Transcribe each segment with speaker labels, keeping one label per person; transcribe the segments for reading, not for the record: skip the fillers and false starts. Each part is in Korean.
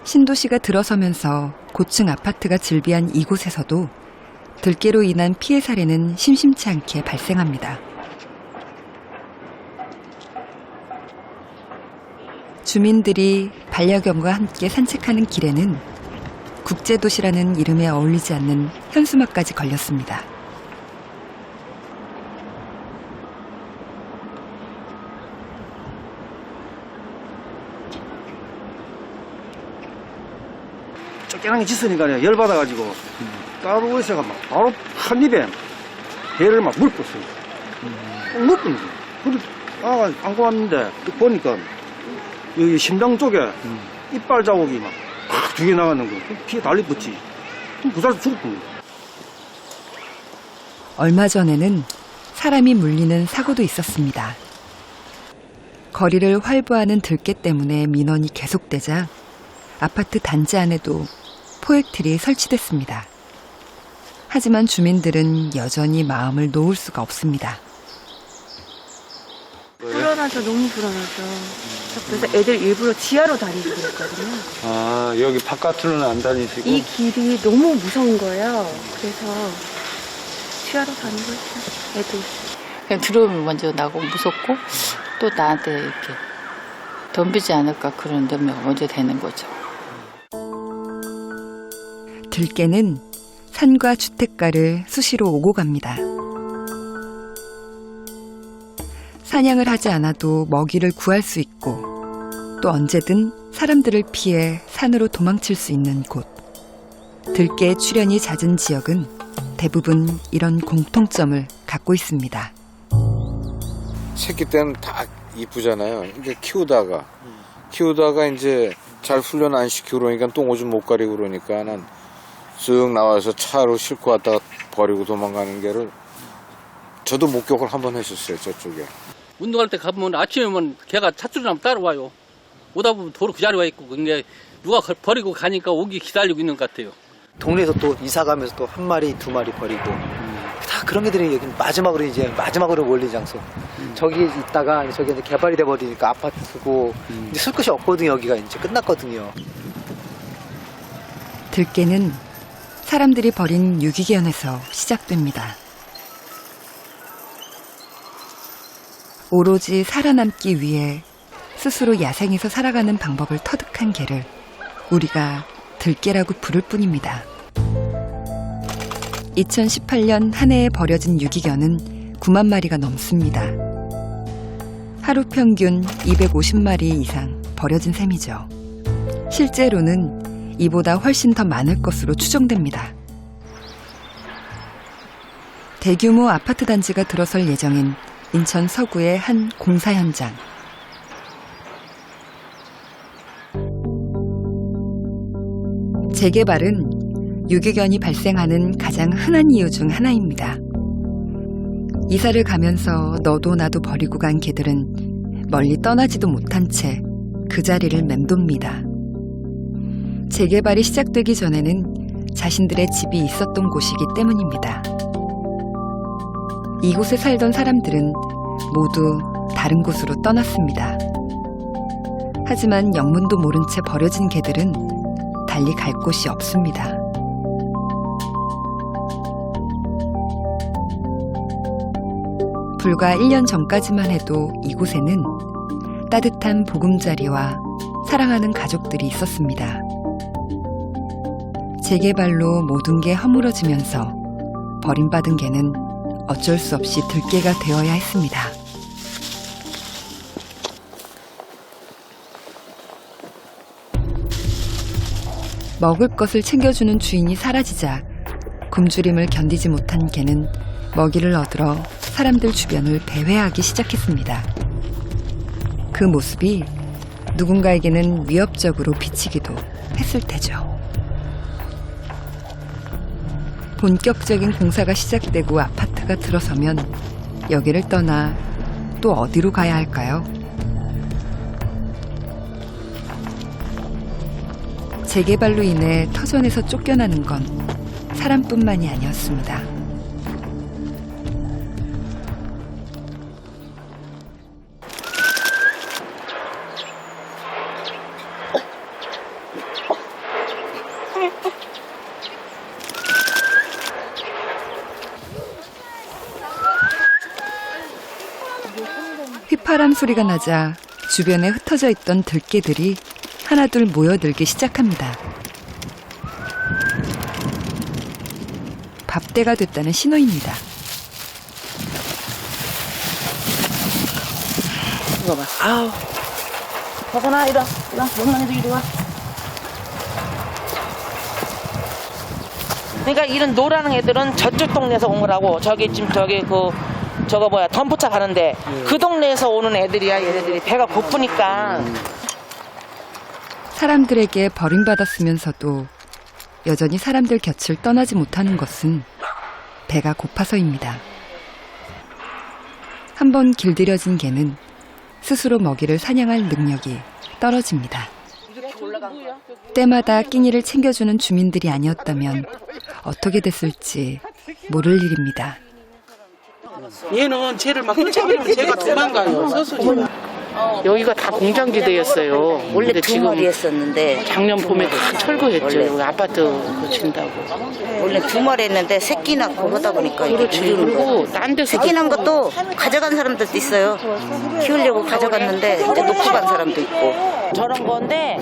Speaker 1: 신도시가 들어서면서 고층 아파트가 즐비한 이곳에서도 들깨로 인한 피해 사례는 심심치 않게 발생합니다. 주민들이 반려견과 함께 산책하는 길에는 국제도시라는 이름에 어울리지 않는 현수막까지 걸렸습니다.
Speaker 2: 쫓겨난 게 짖으니까 열받아가지고 따로 있어가 막 바로 한 입에 배를 막 물었어요. 꼭 물었는 거예요. 그래서 안고 왔는데 보니까 여기 심장 쪽에 이빨 자국이 막 두 개 나가는 거. 피에 달리붙지. 그 사람 죽었던 거예요.
Speaker 1: 얼마 전에는 사람이 물리는 사고도 있었습니다. 거리를 활보하는 들깨 때문에 민원이 계속되자 아파트 단지 안에도 포획틀이 설치됐습니다. 하지만 주민들은 여전히 마음을 놓을 수가 없습니다.
Speaker 3: 불안하죠. 너무 불안하죠. 그래서 애들 일부러 지하로 다니고 그랬거든요.
Speaker 4: 아, 여기 바깥으로는 안 다니시고?
Speaker 3: 이 길이 너무 무서운 거예요. 그래서 지하로 다니고 있어요. 애들.
Speaker 5: 그냥 들어오면 먼저 나고 무섭고 또 나한테 이렇게 덤비지 않을까 그런 염려가 먼저 되는 거죠.
Speaker 1: 들깨는 산과 주택가를 수시로 오고 갑니다. 사냥을 하지 않아도 먹이를 구할 수 있고 또 언제든 사람들을 피해 산으로 도망칠 수 있는 곳. 들깨의 출현이 잦은 지역은 대부분 이런 공통점을 갖고 있습니다.
Speaker 4: 새끼 때는 다 이쁘잖아요. 이제 키우다가 이제 잘 훈련 안 시키고 그러니까 똥오줌 못 가리고 그러니까는 쓱 나와서 차로 싣고 왔다가 버리고 도망가는 게를 저도 목격을 한번 했었어요. 저쪽에.
Speaker 6: 운동할 때 가보면 아침에 오면 걔가 찻줄이 나면 따라와요. 오다 보면 도로 그 자리에 와 있고 근데 누가 버리고 가니까 오기 기다리고 있는 것 같아요.
Speaker 7: 동네에서 또 이사 가면서 또 한 마리 두 마리 버리고 다 그런 게들이 여기 마지막으로 몰린 장소. 저기 있다가 저기 이제 개발이 돼 버리니까 아파트고 이제 쓸 곳이 없거든요. 여기가 이제 끝났거든요.
Speaker 1: 들깨는 사람들이 버린 유기견에서 시작됩니다. 오로지 살아남기 위해 스스로 야생에서 살아가는 방법을 터득한 개를 우리가 들깨라고 부를 뿐입니다. 2018년 한 해에 버려진 유기견은 9만 마리가 넘습니다. 하루 평균 250마리 이상 버려진 셈이죠. 실제로는 이보다 훨씬 더 많을 것으로 추정됩니다. 대규모 아파트 단지가 들어설 예정인 인천 서구의 한 공사 현장. 재개발은 유기견이 발생하는 가장 흔한 이유 중 하나입니다. 이사를 가면서 너도 나도 버리고 간 개들은 멀리 떠나지도 못한 채 그 자리를 맴돕니다. 재개발이 시작되기 전에는 자신들의 집이 있었던 곳이기 때문입니다. 이곳에 살던 사람들은 모두 다른 곳으로 떠났습니다. 하지만 영문도 모른 채 버려진 개들은 달리 갈 곳이 없습니다. 불과 1년 전까지만 해도 이곳에는 따뜻한 보금자리와 사랑하는 가족들이 있었습니다. 재개발로 모든 게 허물어지면서 버림받은 개는 어쩔 수 없이 들깨가 되어야 했습니다. 먹을 것을 챙겨주는 주인이 사라지자 굶주림을 견디지 못한 개는 먹이를 얻으러 사람들 주변을 배회하기 시작했습니다. 그 모습이 누군가에게는 위협적으로 비치기도 했을 테죠. 본격적인 공사가 시작되고 아파트가 들어서면 여기를 떠나 또 어디로 가야 할까요? 재개발로 인해 터전에서 쫓겨나는 건 사람뿐만이 아니었습니다. 사람 소리가 나자 주변에 흩어져 있던 들개들이 하나둘 모여들기 시작합니다. 밥때가 됐다는 신호입니다.
Speaker 8: 이거 봐. 아우. 서선아, 이리 와. 영랑이도 이리 와. 그러니까 이런 노라는 애들은 저쪽 동네에서 온 거라고. 저기 지금 저거 뭐야, 덤프차 가는데 그 동네에서 오는 애들이야. 얘네들이 배가 고프니까.
Speaker 1: 사람들에게 버림받았으면서도 여전히 사람들 곁을 떠나지 못하는 것은 배가 고파서입니다. 한번 길들여진 개는 스스로 먹이를 사냥할 능력이 떨어집니다. 때마다 끼니를 챙겨주는 주민들이 아니었다면 어떻게 됐을지 모를 일입니다.
Speaker 9: 얘는 쟤를 막 쫓아내면 쟤가 도망가요. 서술이.
Speaker 8: 여기가 다 공장지대였어요.
Speaker 10: 원래
Speaker 8: 근데
Speaker 10: 두
Speaker 8: 지금
Speaker 10: 마리 했었는데
Speaker 8: 작년 봄에 다 철거했죠.
Speaker 10: 원래.
Speaker 8: 여기 아파트 고친다고.
Speaker 10: 원래 두 마리 했는데 새끼 낳고 하다 보니까 이게
Speaker 8: 그렇지.
Speaker 10: 줄이는 거.
Speaker 8: 그리고 딴 데서
Speaker 10: 새끼 난 것도 가져간 사람들도 있어요. 키우려고 가져갔는데 이제 놓고 간 사람도 있고.
Speaker 8: 저런 건데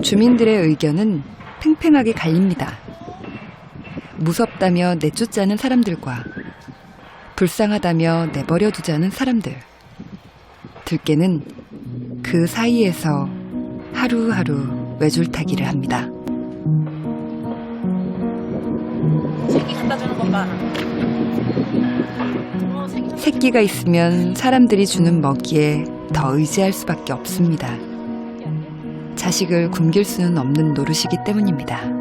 Speaker 1: 주민들의 의견은 팽팽하게 갈립니다. 무섭다며 내쫓자는 사람들과 불쌍하다며 내버려 두자는 사람들. 들개는 그 사이에서 하루하루 외줄타기를 합니다.
Speaker 8: 새끼 갖다 주는 것 봐.
Speaker 1: 새끼가 있으면 사람들이 주는 먹이에 더 의지할 수밖에 없습니다. 자식을 굶길 수는 없는 노릇이기 때문입니다.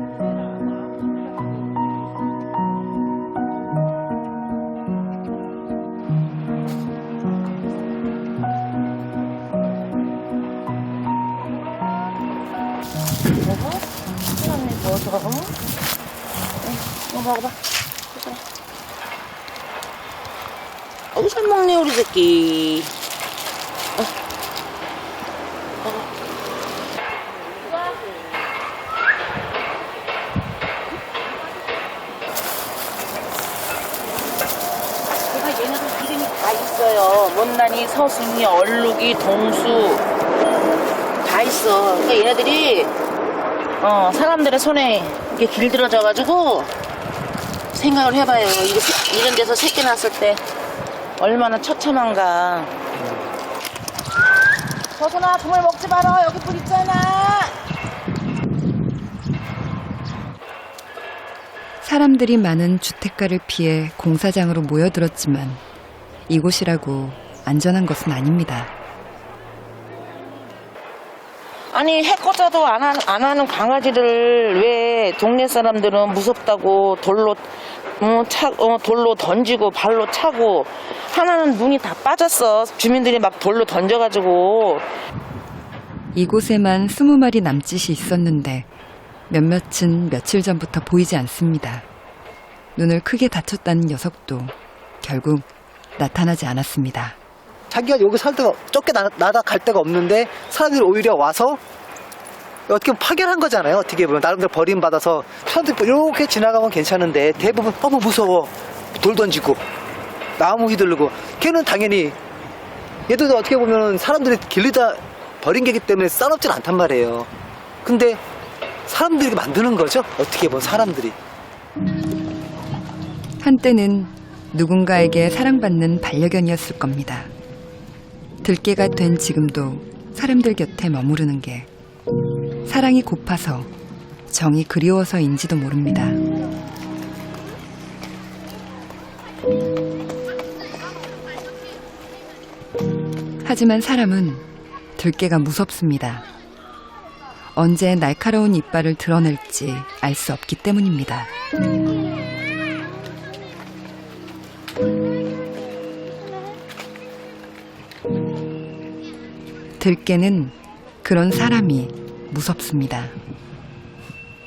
Speaker 8: 먹어봐. 어우, 잘 먹네, 우리 새끼. 제가 얘네들 이름이 다 있어요. 못난이, 서순이, 얼룩이, 동수. 다 있어. 그러니까 얘네들이, 사람들의 손에 이렇게 길들여져가지고, 생각을 해봐요. 이런 데서 새끼 낳았을 때 얼마나 처참한가. 서순아, 그물 먹지 마라. 여기 불 있잖아.
Speaker 1: 사람들이 많은 주택가를 피해 공사장으로 모여들었지만 이곳이라고 안전한 것은 아닙니다.
Speaker 8: 아니, 해코자도 안 하는 강아지를 왜 동네 사람들은 무섭다고 돌로 던지고 발로 차고. 하나는 눈이 다 빠졌어. 주민들이 막 돌로 던져가지고.
Speaker 1: 이곳에만 20마리 남짓이 있었는데 몇몇은 며칠 전부터 보이지 않습니다. 눈을 크게 다쳤다는 녀석도 결국 나타나지 않았습니다.
Speaker 7: 자기가 여기 살 데가 쫓겨나다 갈 데가 없는데 사람들이 오히려 와서 어떻게 보면 파견한 거잖아요. 어떻게 보면 나름대로 버림받아서 사람들이 이렇게 지나가면 괜찮은데 대부분 너무 무서워. 돌 던지고 나무 휘두르고. 걔는 당연히 얘들도 어떻게 보면 사람들이 길리다 버린 개기 때문에 싸납진 않단 말이에요. 근데 사람들이 만드는 거죠. 어떻게 보면 사람들이.
Speaker 1: 한때는 누군가에게 사랑받는 반려견이었을 겁니다. 들개가 된 지금도 사람들 곁에 머무르는 게 사랑이 고파서 정이 그리워서인지도 모릅니다. 하지만 사람은 들개가 무섭습니다. 언제 날카로운 이빨을 드러낼지 알 수 없기 때문입니다. 들개는 그런 사람이 무섭습니다.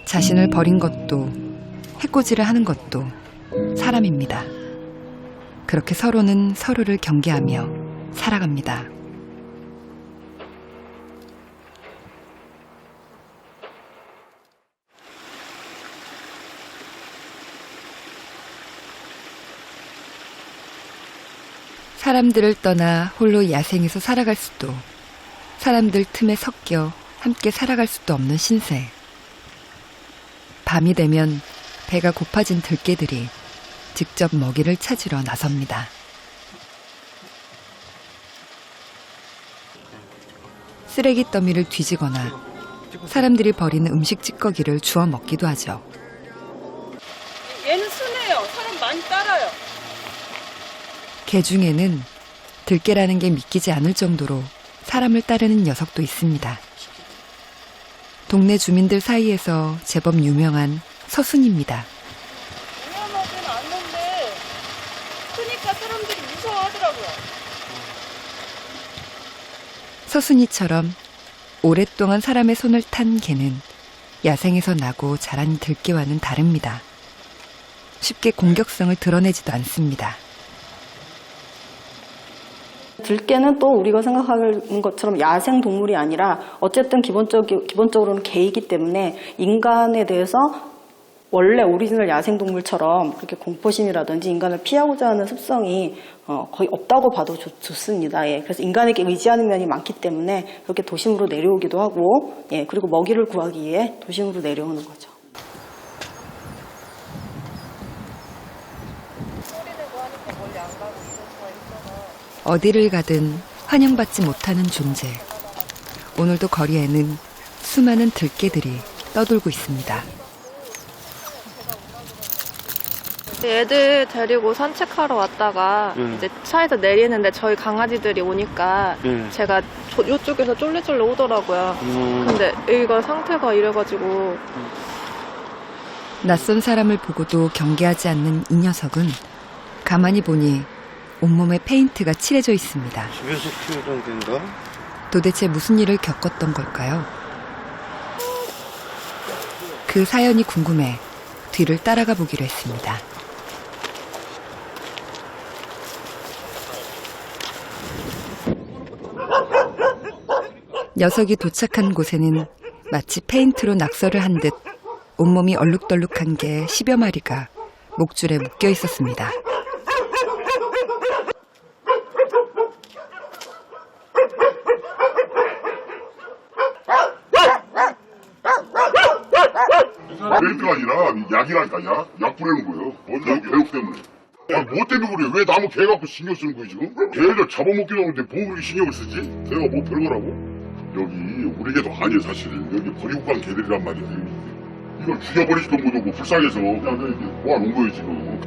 Speaker 1: 자신을 버린 것도 해코지를 하는 것도 사람입니다. 그렇게 서로는 서로를 경계하며 살아갑니다. 사람들을 떠나 홀로 야생에서 살아갈 수도, 사람들 틈에 섞여 함께 살아갈 수도 없는 신세. 밤이 되면 배가 고파진 들개들이 직접 먹이를 찾으러 나섭니다. 쓰레기 더미를 뒤지거나 사람들이 버리는 음식 찌꺼기를 주워 먹기도 하죠.
Speaker 3: 얘는 순해요. 사람 많이 따라요.
Speaker 1: 개 중에는 들개라는 게 믿기지 않을 정도로 사람을 따르는 녀석도 있습니다. 동네 주민들 사이에서 제법 유명한 서순입니다.
Speaker 3: 위험하진 않는데 크니까 사람들이 무서워하더라고요.
Speaker 1: 서순이처럼 오랫동안 사람의 손을 탄 개는 야생에서 나고 자란 들개와는 다릅니다. 쉽게 공격성을 드러내지도 않습니다.
Speaker 11: 들개는 또 우리가 생각하는 것처럼 야생 동물이 아니라 어쨌든 기본적으로는 개이기 때문에 인간에 대해서 원래 오리지널 야생 동물처럼 그렇게 공포심이라든지 인간을 피하고자 하는 습성이 거의 없다고 봐도 좋습니다. 예, 그래서 인간에게 의지하는 면이 많기 때문에 그렇게 도심으로 내려오기도 하고, 예, 그리고 먹이를 구하기 위해 도심으로 내려오는 거죠.
Speaker 1: 어디를 가든 환영받지 못하는 존재. 오늘도 거리에는 수많은 들개들이 떠돌고 있습니다.
Speaker 3: 애들 데리고 산책하러 왔다가 이제 차에서 내리는데 저희 강아지들이 오니까 제가 이쪽에서 쫄래쫄래 오더라고요. 근데 애가 상태가 이래가지고.
Speaker 1: 낯선 사람을 보고도 경계하지 않는 이 녀석은 가만히 보니 온몸에 페인트가 칠해져 있습니다.
Speaker 2: 집에서 키우던 개인가?
Speaker 1: 도대체 무슨 일을 겪었던 걸까요? 그 사연이 궁금해 뒤를 따라가 보기로 했습니다. 녀석이 도착한 곳에는 마치 페인트로 낙서를 한 듯 온몸이 얼룩덜룩한 개 10여 마리가 목줄에 묶여 있었습니다.
Speaker 12: 페인트가 아니라 약이라니까 약 뿌리는 거예요. 뭔 교육 때문에. 뭐 때문에 그래? 왜 나무 개 갖고 신경 쓰는 거야 지금? 개를 잡아먹기도 하는데 뭐 그렇게 신경을 쓰지? 개가 뭐 별거라고? 여기 우리 개도 아니에요 사실. 여기 버리고 간 개들이란 말이지. 이걸 죽여버리지도 못하고 불쌍해서 그냥 이렇게 모아놓은 거예요 지금.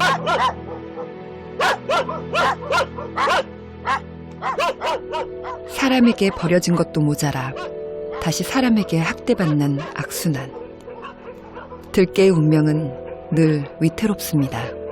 Speaker 1: 사람에게 버려진 것도 모자라 다시 사람에게 학대받는 악순환. 들개의 운명은 늘 위태롭습니다.